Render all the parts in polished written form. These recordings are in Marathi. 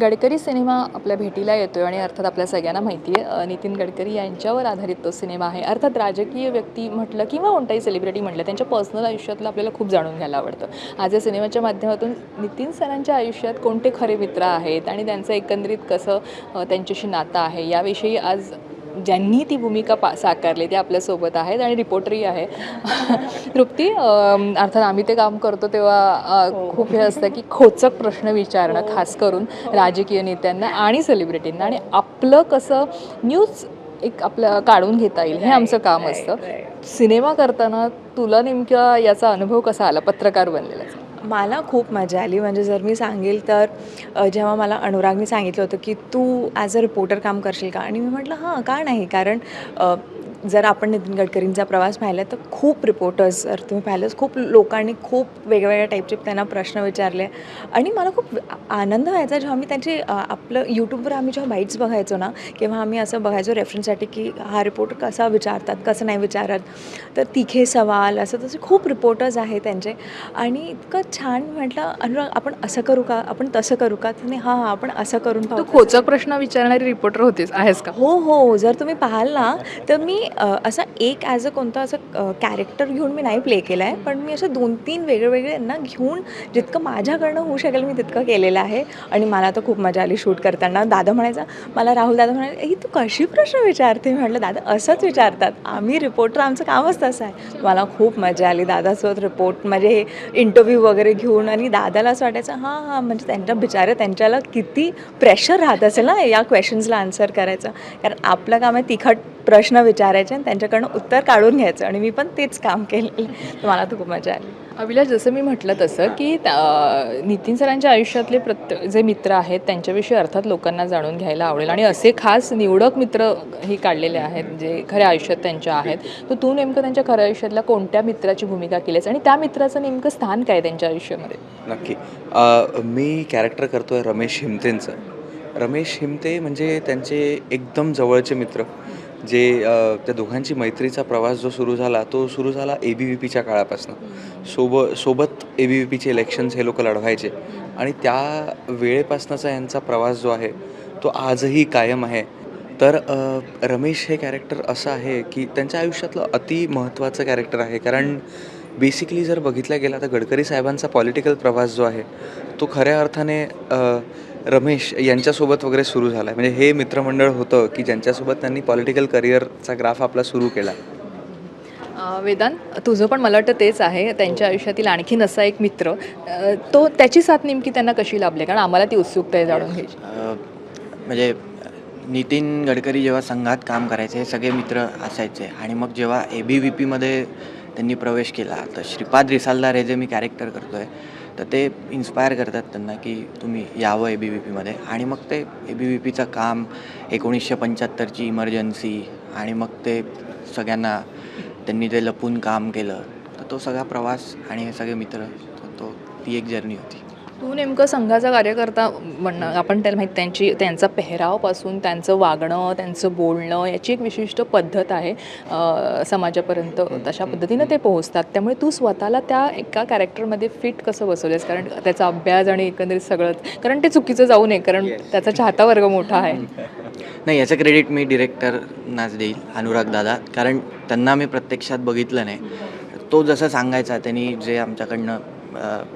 गडकरी सिनेमा आपल्या भेटीला येतोय आणि अर्थात आपल्या सगळ्यांना माहिती आहे नितीन गडकरी यांच्यावर आधारित तो सिनेमा आहे. अर्थात राजकीय व्यक्ती म्हटलं किंवा कोणताही सेलिब्रिटी म्हटलं त्यांच्या पर्सनल आयुष्यातलं आपल्याला खूप जाणून घ्यायला आवडतं. आज या सिनेमाच्या माध्यमातून नितीन सरांच्या आयुष्यात कोणते खरे मित्र आहेत आणि त्यांचं एकंदरीत कसं त्यांच्याशी नातं आहे याविषयी आज ज्यांनी ती भूमिका साकारली ते आपल्यासोबत आहेत आणि रिपोर्टरही आहे. तृप्ती, अर्थात आम्ही ते काम करतो तेव्हा खूप हे असतं की खोचक प्रश्न विचारणं, खास करून राजकीय नेत्यांना आणि सेलिब्रिटींना, आणि आपलं कसं न्यूज एक आपलं काढून घेता येईल हे आमचं काम असतं. सिनेमा करताना तुला नेमका याचा अनुभव कसा आला पत्रकार बनलेला? मला खूप मजा आली. म्हणजे जर मी सांगेल तर जेव्हा मला अनुरागनी सांगितलं होतं की तू ॲज अ रिपोर्टर काम करशील का, आणि मी म्हटलं हां, का नाही. कारण जर आपण नितीन गडकरींचा प्रवास पाहिला तर खूप रिपोर्टर्स, जर तुम्ही पाहिलंच, खूप लोकांनी खूप वेगवेगळ्या टाईपचे त्यांना प्रश्न विचारले आणि मला खूप आनंद व्हायचा जेव्हा मी त्यांची आपलं यूट्यूबवर आम्ही जेव्हा बाईट्स बघायचो ना, किंवा आम्ही असं बघायचो रेफरन्ससाठी की हा रिपोर्टर कसा विचारतात, कसं नाही विचारत. तर तिखे सवाल असं तसे खूप रिपोर्टर्स आहेत त्यांचे. आणि इतकं छान म्हटलं, अनुराग आपण असं करू का, आपण तसं करू का. त्याने हां हां आपण असं करून तू पाहू. खोचक प्रश्न विचारणारी रिपोर्टर होतीस आहेस का? हो हो, जर तुम्ही पाहाल ना तर मी असा एक ॲज अ कोणता असं कॅरेक्टर घेऊन मी नाही प्ले केला आहे, पण मी असे 2-3 वेगवेगळ्यांना घेऊन जितकं माझ्याकडनं होऊ शकेल मी तितकं केलेलं आहे. आणि मला तर खूप मजा आली शूट करताना. दादा म्हणायचा, मला राहुल दादा म्हणाले, ही तू कशी प्रश्न विचारते. मी म्हटलं दादा असंच विचारतात, आम्ही रिपोर्टर आमचं कामच तसं आहे. मला खूप मजा आली दादासोबत रिपोर्ट म्हणजे हे इंटरव्ह्यू वगैरे घेऊन. आणि दादाला असं वाटायचं हां हां, म्हणजे त्यांच्या बिचारे त्यांच्याला किती प्रेशर राहत असेल ना या क्वेश्चन्सला आन्सर करायचं. कारण आपलं काम आहे तिखट प्रश्न विचारायचे आणि त्यांच्याकडनं उत्तर काढून घ्यायचं, आणि मी पण तेच काम केलेलं. तर मला तर खूप मजा आली. अभिलाष, जसं मी म्हटलं तसं की नितीन सरांच्या आयुष्यातले जे मित्र आहेत त्यांच्याविषयी अर्थात लोकांना जाणून घ्यायला आवडेल, आणि असे खास निवडक मित्र हे काढलेले आहेत जे खऱ्या आयुष्यात त्यांच्या आहेत. तर तू नेमकं त्यांच्या खऱ्या आयुष्यातल्या कोणत्या मित्राची भूमिका केलीस आणि त्या मित्राचं नेमकं स्थान काय त्यांच्या आयुष्यामध्ये? नक्की. मी कॅरेक्टर करतो आहे रमेश हिमतेंचं. रमेश हिमते म्हणजे त्यांचे एकदम जवळचे मित्र, जे त्या दोघांची मैत्रीचा प्रवास जो सुरू झाला ABVPच्या काळापासून. सोबत ABVPचे इलेक्शन्स हे लोकं लढवायचे, आणि त्या वेळेपासूनचा यांचा प्रवास जो आहे तो आजही कायम आहे. तर रमेश हे कॅरेक्टर असं आहे की त्यांच्या आयुष्यातलं अति महत्त्वाचं कॅरेक्टर आहे. कारण बेसिकली जर बघितला गेला तर गडकरी साहेबांचा पॉलिटिकल प्रवास जो आहे तो खऱ्या अर्थाने रमेश यांच्यासोबत वगैरे सुरू झाला आहे. म्हणजे हे मित्रमंडळ होतं की ज्यांच्यासोबत त्यांनी पॉलिटिकल करिअरचा ग्राफ आपला सुरू केला. वेदांत, तुझं पण मला वाटतं तेच आहे त्यांच्या आयुष्यातील आणखीन असा एक मित्र, तो त्याची साथ नेमकी त्यांना कशी लाभली, कारण आम्हाला ती उत्सुकता आहे जाणून घ्यायची. म्हणजे नितीन गडकरी जेव्हा संघात काम करायचे हे सगळे मित्र असायचे, आणि मग जेव्हा ABVPमध्ये त्यांनी प्रवेश केला तर श्रीपाद रिसालदार हे जे मी कॅरेक्टर करतो आहे तर ते इन्स्पायर करतात त्यांना की तुम्ही यावं ABVPमध्ये. आणि मग ते ABVPचं काम 1975ची इमर्जन्सी, आणि मग ते सगळ्यांना त्यांनी ते लपून काम केलं. तर तो सगळा प्रवास आणि हे सगळे मित्र, ती एक जर्नी होती. तू नेमकं संघाचा कार्यकर्ता म्हणणं, आपण त्याला माहीत त्यांचा पेहरावपासून त्यांचं वागणं, त्यांचं बोलणं याची एक विशिष्ट पद्धत आहे समाजापर्यंत, तशा पद्धतीनं ते पोहोचतात. त्यामुळे तू स्वतःला त्या एका कॅरेक्टरमध्ये फिट कसं बसवलेस, कारण त्याचा अभ्यास आणि एकंदरीत सगळंच, कारण ते चुकीचं जाऊ नये, कारण त्याचा चाहता वर्ग मोठा आहे. नाही, याचं क्रेडिट मी डिरेक्टरनाच देईल, अनुराग दादा. कारण त्यांना मी प्रत्यक्षात बघितलं नाही. तो जसं सांगायचा, त्यांनी जे आमच्याकडनं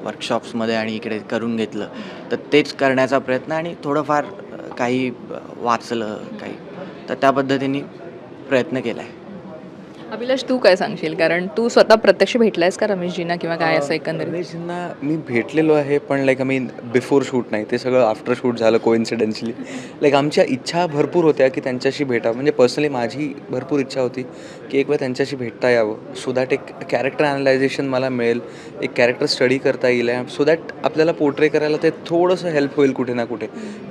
वर्कशॉप्समध्ये आणि इकडे करून घेतलं तर तेच करण्याचा प्रयत्न, आणि थोडंफार काही वाचलं काही, तर त्या पद्धतीने प्रयत्न केला आहे. अभिलाष, तू काय सांगशील, कारण तू स्वतः प्रत्यक्ष भेटलायस का रमेशजींना किंवा काय असं एकंदरीत? रमेशजींना मी भेटलेलो आहे, पण लाईक आम्ही बिफोर शूट नाही, ते सगळं आफ्टर शूट झालं कोइन्सिडेन्शली. लाईक आमच्या इच्छा भरपूर होत्या की त्यांच्याशी भेटावं. म्हणजे पर्सनली माझी भरपूर इच्छा होती की एक वेळ त्यांच्याशी भेटता यावं, सो दॅट एक कॅरेक्टर ॲनालायझेशन मला मिळेल, एक कॅरेक्टर स्टडी करता येईल, सो दॅट आपल्याला पोर्ट्रे करायला ते थोडंसं हेल्प होईल कुठे ना कुठे.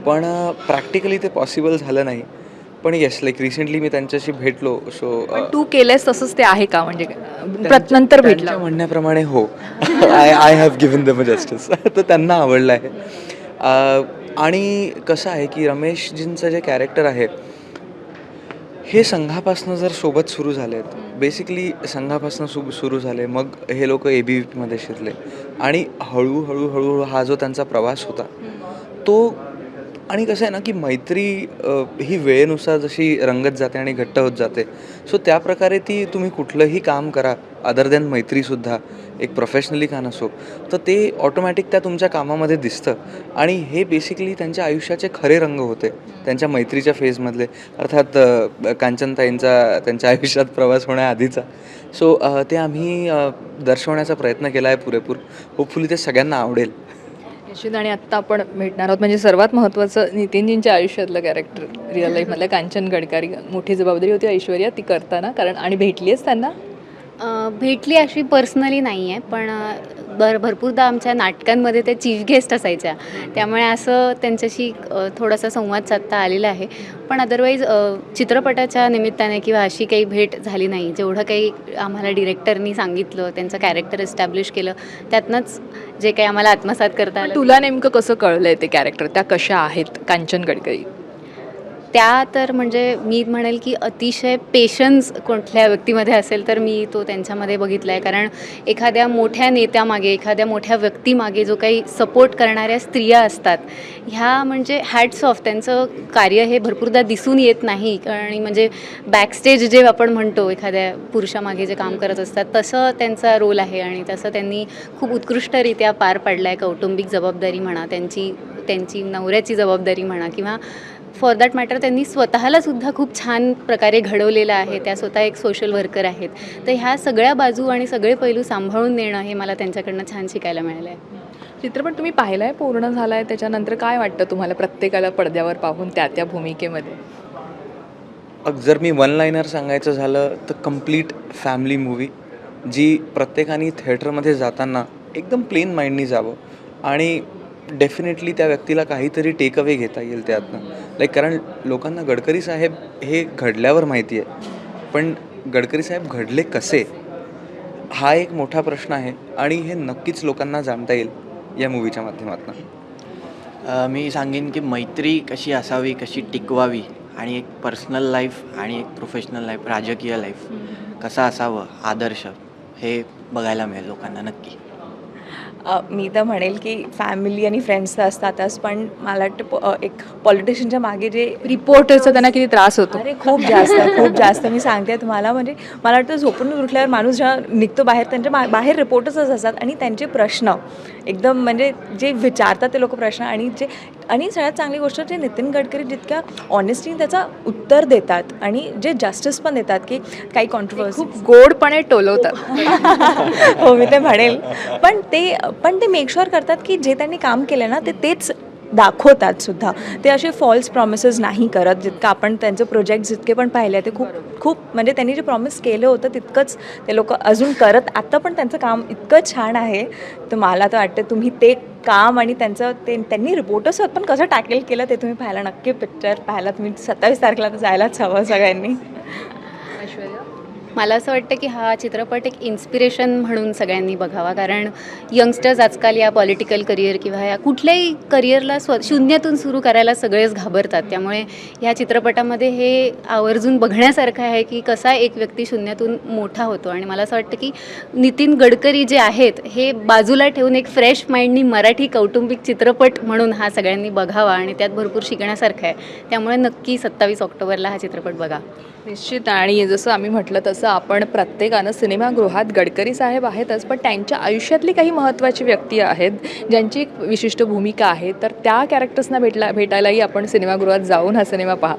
पण प्रॅक्टिकली ते पॉसिबल झालं नाही. पण येस, लाईक रिसेंटली मी त्यांच्याशी भेटलो. सो पण तू केलंयस तसंच ते आहे का, म्हणजे नंतर भेटला? त्यांच्या म्हणण्याप्रमाणे हो. I have given them justice. तर त्यांना आवडलं आहे. आणि कसं आहे की रमेशजींचं जे कॅरेक्टर आहे हे संघापासनं जर सोबत सुरू झालेत, बेसिकली संघापासनं सुरू झाले, मग हे लोक ABVPमध्ये शिरले, आणि हळूहळू हा जो त्यांचा प्रवास होता तो आणि कसं आहे ना की मैत्री ही वेळेनुसार जशी रंगत जाते आणि घट्ट होत जाते, सो त्या प्रकारे ती तुम्ही कुठलंही काम करा अदर दॅन मैत्रीसुद्धा, एक प्रोफेशनली का नसो, तर ते ऑटोमॅटिक त्या तुमच्या कामामध्ये दिसतं. आणि हे बेसिकली त्यांच्या आयुष्याचे खरे रंग होते त्यांच्या मैत्रीच्या फेजमधले, अर्थात कांचनताईंचा त्यांच्या आयुष्यात प्रवास होण्याआधीचा. सो ते आम्ही दर्शवण्याचा प्रयत्न केला आहे पुरेपूर. होपफुली ते सगळ्यांना आवडेल. निश्चित. आणि आत्ता आपण भेटणार आहोत म्हणजे सर्वात महत्त्वाचं नितीनजींच्या आयुष्यातलं कॅरेक्टर रिअल लाईफमधलं कांचन गडकरी. मोठी जबाबदारी होती ऐश्वर्या ती करताना, कारण आणि भेटली आहेस त्यांना. भेटली अशी पर्सनली नाही आहे, पण भरपूरदा आमच्या नाटकांमध्ये त्या चीफ गेस्ट असायच्या, त्यामुळे असं त्यांच्याशी थोडासा संवाद साधता आलेला आहे. पण अदरवाईज चित्रपटाच्या निमित्ताने किंवा अशी काही भेट झाली नाही. जेवढं काही आम्हाला डिरेक्टरनी सांगितलं, त्यांचं कॅरेक्टर एस्टॅब्लिश केलं, त्यातनंच जे काही आम्हाला आत्मसात करता आलं. तुला नेमकं कसं कळलंय ते कॅरेक्टर, त्या कशा आहेत कांचन गडकरी? त्या तर म्हणजे मी म्हणेल की अतिशय पेशन्स कुठल्या व्यक्तीमध्ये असेल तर मी तो त्यांच्यामध्ये बघितला आहे. कारण एखाद्या मोठ्या नेत्यामागे, एखाद्या मोठ्या व्यक्तीमागे जो काही सपोर्ट करणाऱ्या स्त्रिया असतात, ह्या म्हणजे हॅट्स ऑफ. त्यांचं कार्य हे भरपूरदा दिसून येत नाही. आणि म्हणजे बॅकस्टेज जे आपण म्हणतो एखाद्या पुरुषामागे जे काम करत असतात, तसं त्यांचा रोल आहे आणि तसं त्यांनी खूप उत्कृष्टरित्या पार पाडला आहे. कौटुंबिक जबाबदारी म्हणा, त्यांची नवऱ्याची जबाबदारी म्हणा, किंवा फॉर दॅट मॅटर त्यांनी स्वतःला सुद्धा खूप छान प्रकारे घडवलेलं आहे. त्या स्वतः एक सोशल वर्कर आहेत. तर ह्या सगळ्या बाजू आणि सगळे पैलू सांभाळून नेणं हे मला त्यांच्याकडनं छान शिकायला मिळालं आहे. चित्रपट तुम्ही पाहिलाय, पूर्ण झालाय, त्याच्यानंतर काय वाटतं तुम्हाला प्रत्येकाला पडद्यावर पाहून त्या भूमिकेमध्ये? जर मी वन लाईनर सांगायचं झालं तर कम्प्लीट फॅमिली मूवी, जी प्रत्येकाने थिएटरमध्ये जाताना एकदम प्लेन माइंडनी जावं आणि डेफिनेटली त्या व्यक्तीला काहीतरी टेक अवे घेता येईल त्यातनं. कारण लोकांना गडकरी साहेब हे घडल्यावर माहिती आहे, पण गडकरी साहेब घडले कसे, हा एक मोठा प्रश्न आहे आणि हे नक्कीच लोकांना जाणता येईल या मूवीच्या माध्यमातून. मी सांगेन की मैत्री कशी असावी, कशी टिकवावी, आणि एक पर्सनल लाईफ आणि एक प्रोफेशनल लाईफ, राजकीय लाईफ कसा असावं, आदर्श, हे बघायला मिळेल लोकांना नक्की. मी तर म्हणेल की फॅमिली आणि फ्रेंड्स तर असतातच, पण मला वाटतं एक पॉलिटिशियनच्या मागे जे रिपोर्टरचा त्यांना किती त्रास होतो. अरे खूप जास्त मी सांगते तुम्हाला. म्हणजे मला वाटतं झोपून उठल्यावर माणूस जेव्हा निघतो बाहेर, त्यांच्या बाहेर रिपोर्टर्सच असतात आणि त्यांचे प्रश्न एकदम म्हणजे जे विचारतात ते लोक प्रश्न, आणि सगळ्यात चांगली गोष्ट जे नितीन गडकरी जितक्या ऑनेस्टीने त्याचा उत्तर देतात आणि जे जस्टिस पण देतात की काही कॉन्ट्रोवर्सी खूप गोडपणे टोलवतात. हो मी ते म्हणेल. पण ते मेक शुअर करतात की जे त्यांनी काम केलं ना तेच दाखवतात सुद्धा. ते असे फॉल्स प्रॉमिसेस नाही करत. जितकं आपण त्यांचे प्रोजेक्ट जितके पण पाहिले ते खूप म्हणजे त्यांनी जे प्रॉमिस केलं होतं तितकंच ते लोक अजून करत. आत्ता पण त्यांचं काम इतकं छान आहे, तर मला तर वाटतं तुम्ही ते काम आणि त्यांनी रिपोर्टर्स पण कसं टॅकल केलं ते तुम्ही पाहायला, नक्की पिक्चर पाहायला तुम्ही 27 तारखेला तर जायलाच हवं सगळ्यांनी. मला असं वाटतं की हा चित्रपट एक इन्स्पिरेशन म्हणून सगळ्यांनी बघावा. कारण यंगस्टर्स आजकाल या पॉलिटिकल करिअर किंवा या कुठल्याही करिअरला शून्यातून सुरू करायला सगळेच घाबरतात. त्यामुळे ह्या चित्रपटामध्ये हे आवर्जून बघण्यासारखं आहे की कसा एक व्यक्ती शून्यातून मोठा होतो. आणि मला असं वाटतं की नितीन गडकरी जे आहेत हे बाजूला ठेवून एक फ्रेश माइंडनी मराठी कौटुंबिक चित्रपट म्हणून हा सगळ्यांनी बघावा आणि त्यात भरपूर शिकण्यासारखं आहे. त्यामुळे नक्की 27 ऑक्टोबरला हा चित्रपट बघा. निश्चित. आणि जसं आम्ही म्हटलं तसं आपण प्रत्येकानं सिनेमागृहात गडकरी साहेब आहेतच, पण त्यांच्या आयुष्यातली काही महत्त्वाची व्यक्ती आहेत ज्यांची एक विशिष्ट भूमिका आहे, तर त्या कॅरेक्टर्सना भेटायलाही आपण सिनेमागृहात जाऊन हा सिनेमा पहा.